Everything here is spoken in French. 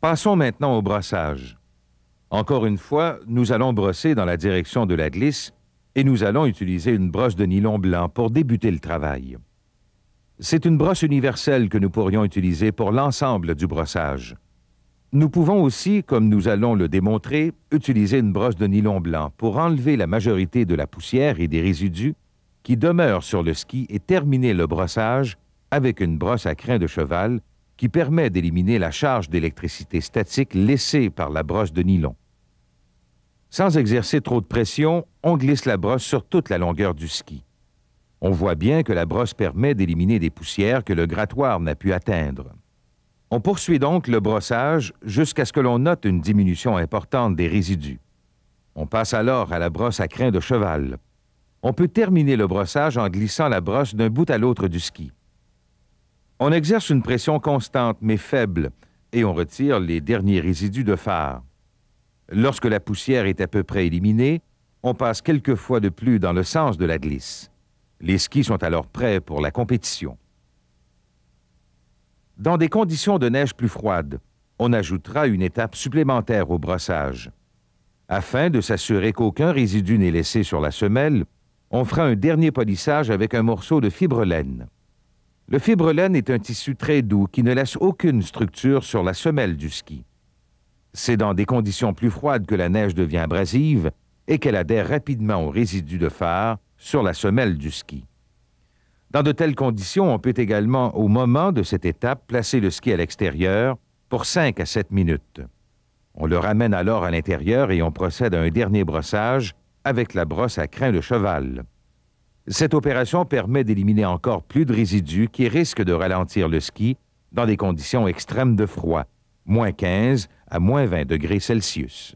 Passons maintenant au brossage. Encore une fois, nous allons brosser dans la direction de la glisse et nous allons utiliser une brosse de nylon blanc pour débuter le travail. C'est une brosse universelle que nous pourrions utiliser pour l'ensemble du brossage. Nous pouvons aussi, comme nous allons le démontrer, utiliser une brosse de nylon blanc pour enlever la majorité de la poussière et des résidus qui demeurent sur le ski et terminer le brossage avec une brosse à crin de cheval qui permet d'éliminer la charge d'électricité statique laissée par la brosse de nylon. Sans exercer trop de pression, on glisse la brosse sur toute la longueur du ski. On voit bien que la brosse permet d'éliminer des poussières que le grattoir n'a pu atteindre. On poursuit donc le brossage jusqu'à ce que l'on note une diminution importante des résidus. On passe alors à la brosse à crin de cheval. On peut terminer le brossage en glissant la brosse d'un bout à l'autre du ski. On exerce une pression constante mais faible et on retire les derniers résidus de fard. Lorsque la poussière est à peu près éliminée, on passe quelques fois de plus dans le sens de la glisse. Les skis sont alors prêts pour la compétition. Dans des conditions de neige plus froides, on ajoutera une étape supplémentaire au brossage. Afin de s'assurer qu'aucun résidu n'est laissé sur la semelle, on fera un dernier polissage avec un morceau de fibre laine. Le fibre laine est un tissu très doux qui ne laisse aucune structure sur la semelle du ski. C'est dans des conditions plus froides que la neige devient abrasive et qu'elle adhère rapidement aux résidus de fard sur la semelle du ski. Dans de telles conditions, on peut également, au moment de cette étape, placer le ski à l'extérieur pour 5 à 7 minutes. On le ramène alors à l'intérieur et on procède à un dernier brossage avec la brosse à crin de cheval. Cette opération permet d'éliminer encore plus de résidus qui risquent de ralentir le ski dans des conditions extrêmes de froid, -15 à -20 degrés Celsius.